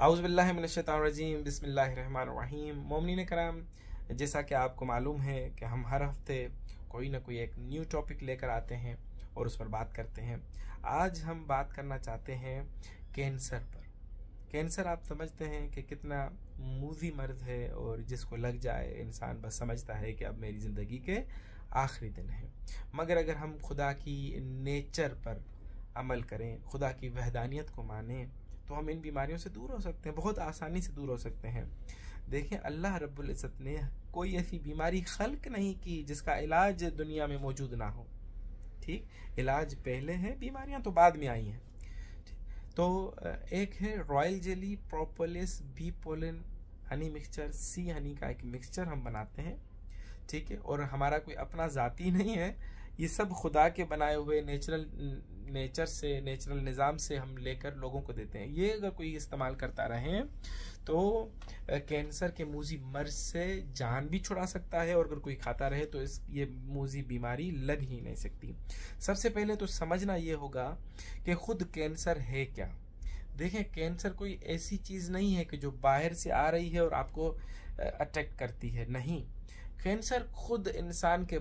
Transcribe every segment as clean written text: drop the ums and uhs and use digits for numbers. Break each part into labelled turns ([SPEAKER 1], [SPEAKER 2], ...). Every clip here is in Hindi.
[SPEAKER 1] आउज़ुबिल्लाहि मिनश्शैतानिर्रजीम बिस्मिल्लाहिर्रहमानिर्रहीम। मोमिनीन कराम, जैसा कि आपको मालूम है कि हम हर हफ्ते कोई ना कोई एक न्यू टॉपिक लेकर आते हैं और उस पर बात करते हैं। आज हम बात करना चाहते हैं कैंसर पर। कैंसर आप समझते हैं कि कितना मूज़ी मर्ज़ है और जिसको लग जाए इंसान बस समझता है कि अब मेरी ज़िंदगी के आखिरी दिन है। मगर अगर हम खुदा की नेचर पर अमल करें, खुदा की वहदानियत को मानें, तो हम इन बीमारियों से दूर हो सकते हैं, बहुत आसानी से दूर हो सकते हैं। देखें, अल्लाह रब्बुल इज़्ज़त ने कोई ऐसी बीमारी खल्क नहीं की जिसका इलाज दुनिया में मौजूद ना हो। ठीक, इलाज पहले है, बीमारियां तो बाद में आई हैं। तो एक है royal jelly, propolis, bee pollen, honey mixture, see honey का एक मिक्सचर हम बनाते हैं। ठीक है, और हमारा कोई अपना ज़ाती नहीं है, ये सब खुदा के बनाए हुए नेचरल निज़ाम से हम लेकर लोगों को देते हैं। ये अगर कोई इस्तेमाल करता रहे तो कैंसर के मूज़ी मर्ज से जान भी छुड़ा सकता है, और अगर कोई खाता रहे तो ये मूज़ी बीमारी लग ही नहीं सकती। सबसे पहले तो समझना ये होगा कि खुद कैंसर है क्या। देखें, कैंसर कोई ऐसी चीज़ नहीं है कि जो बाहर से आ रही है और आपको अटैक करती है। नहीं, कैंसर खुद इंसान के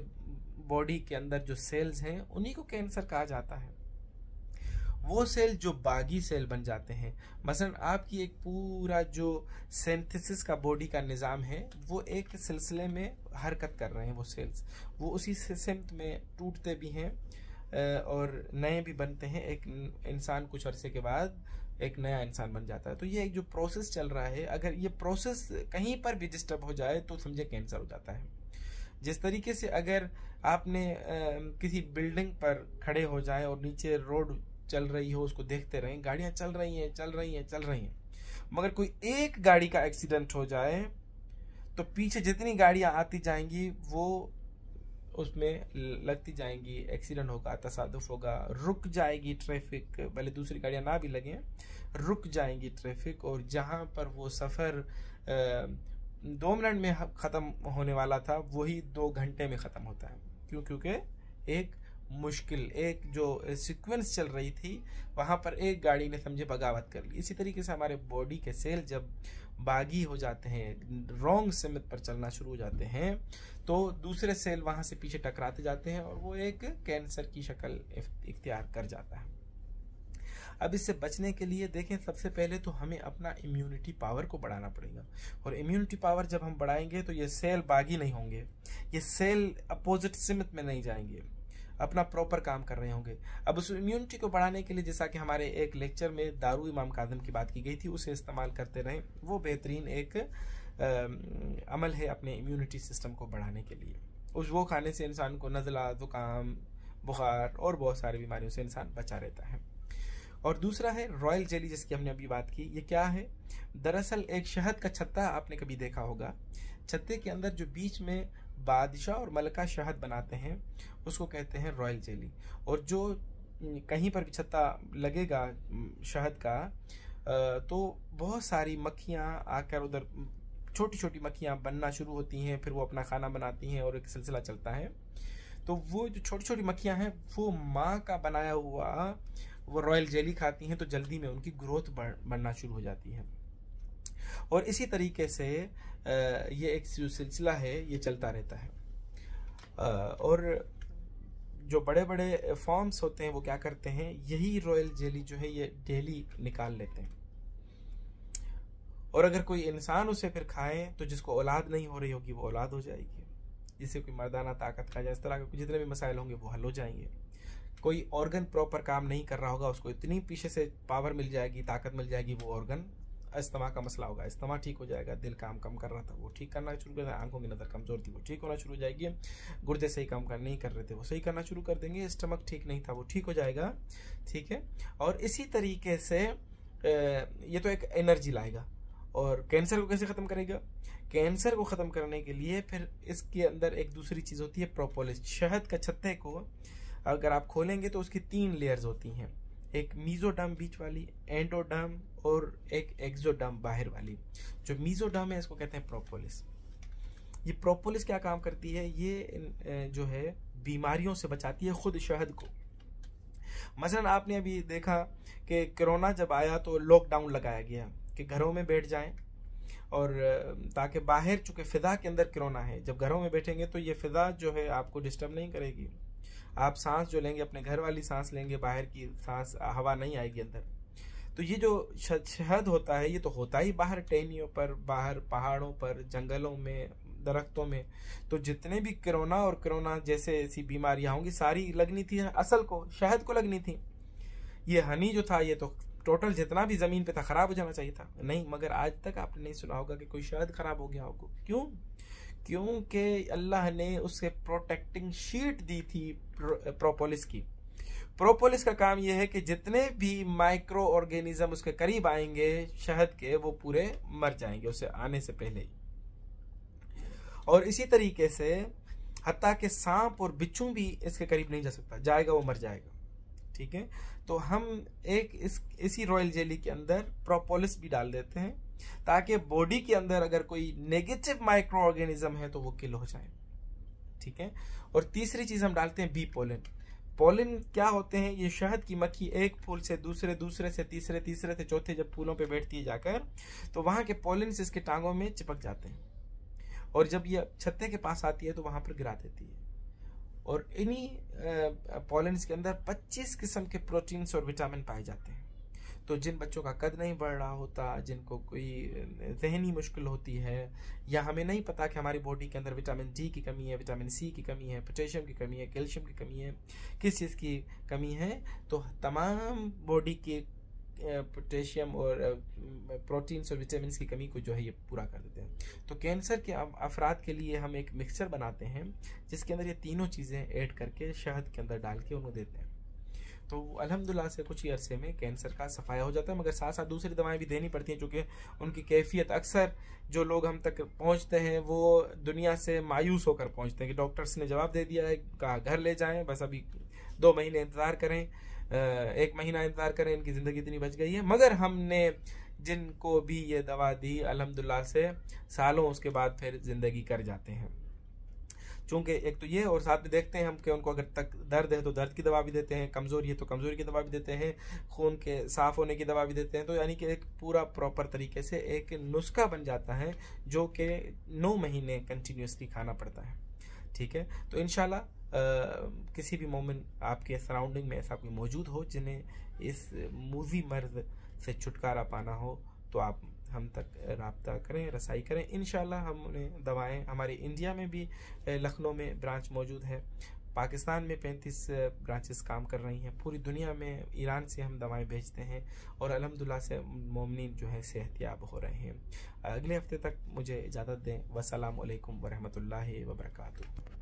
[SPEAKER 1] बॉडी के अंदर जो सेल्स हैं उन्हीं को कैंसर कहा जाता है। वो सेल जो बागी सेल बन जाते हैं, मसलन आपकी एक पूरा जो सिंथेसिस का बॉडी का निज़ाम है वो एक सिलसिले में हरकत कर रहे हैं। वो सेल्स वो उसी सिमत में टूटते भी हैं और नए भी बनते हैं। एक इंसान कुछ अरसे के बाद एक नया इंसान बन जाता है। तो ये एक जो प्रोसेस चल रहा है, अगर ये प्रोसेस कहीं पर भी डिस्टर्ब हो जाए तो समझे कैंसर हो जाता है। जिस तरीके से अगर आपने किसी बिल्डिंग पर खड़े हो जाए और नीचे रोड चल रही हो, उसको देखते रहें, गाड़ियां चल रही हैं, मगर कोई एक गाड़ी का एक्सीडेंट हो जाए तो पीछे जितनी गाड़ियां आती जाएंगी वो उसमें लगती जाएंगी, एक्सीडेंट होगा, तसादुफ होगा, रुक जाएगी ट्रैफिक, भले दूसरी गाड़ियां ना भी लगें, रुक जाएंगी ट्रैफिक। और जहां पर वो सफ़र 2 मिनट में ख़त्म होने वाला था वही 2 घंटे में ख़त्म होता है। क्यों? क्योंकि एक मुश्किल, एक जो सीक्वेंस चल रही थी वहाँ पर एक गाड़ी ने समझे बगावत कर ली। इसी तरीके से हमारे बॉडी के सेल जब बागी हो जाते हैं, रॉन्ग सिमत पर चलना शुरू हो जाते हैं, तो दूसरे सेल वहाँ से पीछे टकराते जाते हैं और वो एक कैंसर की शक्ल इख्तियार कर जाता है। अब इससे बचने के लिए देखें, सबसे पहले तो हमें अपना इम्यूनिटी पावर को बढ़ाना पड़ेगा। और इम्यूनिटी पावर जब हम बढ़ाएंगे तो ये सेल बागी नहीं होंगे, ये सेल अपोजिट सिमत में नहीं जाएंगे, अपना प्रॉपर काम कर रहे होंगे। अब उस इम्यूनिटी को बढ़ाने के लिए, जैसा कि हमारे एक लेक्चर में दारू इमाम काज़िम की बात की गई थी, उसे इस्तेमाल करते रहें। वो बेहतरीन एक अमल है अपने इम्यूनिटी सिस्टम को बढ़ाने के लिए। वो खाने से इंसान को नज़ला, ज़ुकाम, बुखार और बहुत सारी बीमारियों से इंसान बचा रहता है। और दूसरा है रॉयल जेली, जिसकी हमने अभी बात की। ये क्या है? दरअसल एक शहद का छत्ता आपने कभी देखा होगा। छत्ते के अंदर जो बीच में बादशाह और मलका शहद बनाते हैं उसको कहते हैं रॉयल जेली। और जो कहीं पर भी छत्ता लगेगा शहद का तो बहुत सारी मक्खियाँ आकर उधर, छोटी छोटी मक्खियाँ बनना शुरू होती हैं, फिर वो अपना खाना बनाती हैं और एक सिलसिला चलता है। तो वो जो छोटी छोटी मक्खियाँ हैं वो माँ का बनाया हुआ वो रॉयल जेली खाती हैं, तो जल्दी में उनकी ग्रोथ बढ़ना शुरू हो जाती है। और इसी तरीके से ये एक जो सिलसिला है ये चलता रहता है। और जो बड़े बड़े फॉर्म्स होते हैं वो क्या करते हैं, यही रॉयल जेली जो है ये डेली निकाल लेते हैं। और अगर कोई इंसान उसे फिर खाए तो जिसको औलाद नहीं हो रही होगी वो औलाद हो जाएगी, जिससे कोई मर्दाना ताकत खा जाए, इस तरह के जितने भी मसाइल होंगे वो हल हो जाएंगे। कोई ऑर्गन प्रॉपर काम नहीं कर रहा होगा, उसको इतनी पीछे से पावर मिल जाएगी, ताकत मिल जाएगी, वो ऑर्गन अस्थमा का मसला होगा, अस्थमा ठीक हो जाएगा। दिल काम कम कर रहा था वो ठीक करना शुरू कर देगा, आंखों की नज़र कमज़ोर थी वो ठीक होना शुरू हो जाएगी, गुर्दे सही काम नहीं कर रहे थे वो सही करना शुरू कर देंगे, स्टमक ठीक नहीं था वो ठीक हो जाएगा। ठीक है, और इसी तरीके से ये तो एक एनर्जी लाएगा। और कैंसर को कैसे ख़त्म करेगा? कैंसर को ख़त्म करने के लिए फिर इसके अंदर एक दूसरी चीज़ होती है, प्रोपोलिस। शहद का छत्ते को अगर आप खोलेंगे तो उसकी 3 लेयर्स होती हैं, एक मीजोडर्म बीच वाली, एंडोडर्म और एक एक्सोडर्म बाहर वाली। जो मीजोडर्म है इसको कहते हैं प्रोपोलिस। ये प्रोपोलिस क्या काम करती है? ये जो है बीमारियों से बचाती है खुद शहद को। मसलन आपने अभी देखा कि कोरोना जब आया तो लॉकडाउन लगाया गया, कि घरों में बैठ जाएं, और ताकि बाहर, चूँकि फ़िज़ा के अंदर कोरोना है, जब घरों में बैठेंगे तो ये फ़िज़ा जो है आपको डिस्टर्ब नहीं करेगी। आप सांस जो लेंगे अपने घर वाली सांस लेंगे, बाहर की सांस हवा नहीं आएगी अंदर। तो ये जो शहद होता है ये तो होता ही बाहर टहनियों पर, बाहर पहाड़ों पर, जंगलों में, दरख्तों में। तो जितने भी कोरोना और कोरोना जैसे ऐसी बीमारियां होंगी सारी लगनी थी असल को, शहद को लगनी थी। ये हनी जो था ये तो टोटल जितना भी ज़मीन पे था ख़राब हो जाना चाहिए था, नहीं। मगर आज तक आपने नहीं सुना होगा कि कोई शहद ख़राब हो गया होगा। क्यों? क्योंकि अल्लाह ने उसे प्रोटेक्टिंग शीट दी थी प्रोपोलिस की। प्रोपोलिस का काम यह है कि जितने भी माइक्रो ऑर्गेनिज्म उसके करीब आएंगे शहद के, वो पूरे मर जाएंगे उसे आने से पहले ही। और इसी तरीके से हत्ता के सांप और बिच्छू भी इसके करीब नहीं जा सकता, जाएगा वो मर जाएगा। ठीक है, तो हम इसी रॉयल जेली के अंदर प्रोपोलिस भी डाल देते हैं ताकि बॉडी के अंदर अगर कोई नेगेटिव माइक्रो ऑर्गेनिज्म है तो वो किल हो जाए। ठीक है, और तीसरी चीज हम डालते हैं बी पोलन। पोलन क्या होते हैं? ये शहद की मक्खी एक फूल से दूसरे, दूसरे से तीसरे, तीसरे से चौथे जब फूलों पे बैठती है जाकर, तो वहां के पोलन इसके टांगों में चिपक जाते हैं, और जब ये छत्ते के पास आती है तो वहां पर गिरा देती है। और इन्हीं पोलन्स के अंदर 25 किस्म के प्रोटीन्स और विटामिन पाए जाते हैं। तो जिन बच्चों का कद नहीं बढ़ रहा होता, जिनको कोई जहनी मुश्किल होती है, या हमें नहीं पता कि हमारी बॉडी के अंदर विटामिन डी की कमी है, विटामिन सी की कमी है, पोटेशियम की कमी है, कैल्शियम की कमी है, किस चीज़ की कमी है, तो तमाम बॉडी के पोटेशियम और प्रोटीन्स और विटामिन की कमी को जो है ये पूरा कर देते हैं। तो कैंसर के अफराद के लिए हम एक मिक्सचर बनाते हैं जिसके अंदर ये तीनों चीज़ें ऐड करके शहद के अंदर डाल के उनको देते हैं। तो अल्हम्दुलिल्लाह से कुछ ही अरसे में कैंसर का सफाया हो जाता है। मगर साथ साथ दूसरी दवाएं भी देनी पड़ती हैं, क्योंकि उनकी कैफियत अक्सर जो लोग हम तक पहुंचते हैं वो दुनिया से मायूस होकर पहुंचते हैं कि डॉक्टर्स ने जवाब दे दिया है, कहा घर ले जाएं, बस अभी 2 महीने इंतज़ार करें, 1 महीना इंतज़ार करें, इनकी ज़िंदगी इतनी बच गई है। मगर हमने जिनको भी ये दवा दी अल्हम्दुलिल्लाह से सालों उसके बाद फिर ज़िंदगी कर जाते हैं। चूँकि एक तो ये, और साथ में देखते हैं हम कि उनको अगर तक दर्द है तो दर्द की दवा भी देते हैं, कमज़ोरी है तो कमज़ोरी की दवा भी देते हैं, खून के साफ़ होने की दवा भी देते हैं। तो यानी कि एक पूरा प्रॉपर तरीके से एक नुस्खा बन जाता है जो कि 9 महीने कंटिन्यूसली खाना पड़ता है। ठीक है, तो इंशाल्लाह किसी भी मोमेंट आपके सराउंडिंग में ऐसा कोई मौजूद हो जिन्हें इस मूवी मर्ज से छुटकारा पाना हो, तो आप हम तक राब्ता करें, रसाई करें। इंशाल्लाह हमने दवाएं, हमारे इंडिया में भी लखनऊ में ब्रांच मौजूद है, पाकिस्तान में 35 ब्रांचेस काम कर रही हैं, पूरी दुनिया में ईरान से हम दवाएं भेजते हैं, और अल्हम्दुलिल्लाह से मोमिनीन जो है सेहतयाब हो रहे हैं। अगले हफ्ते तक मुझे इजाज़त दें। वस्सलामु अलैकुम वरहमतुल्लाहि वबरकातुहू।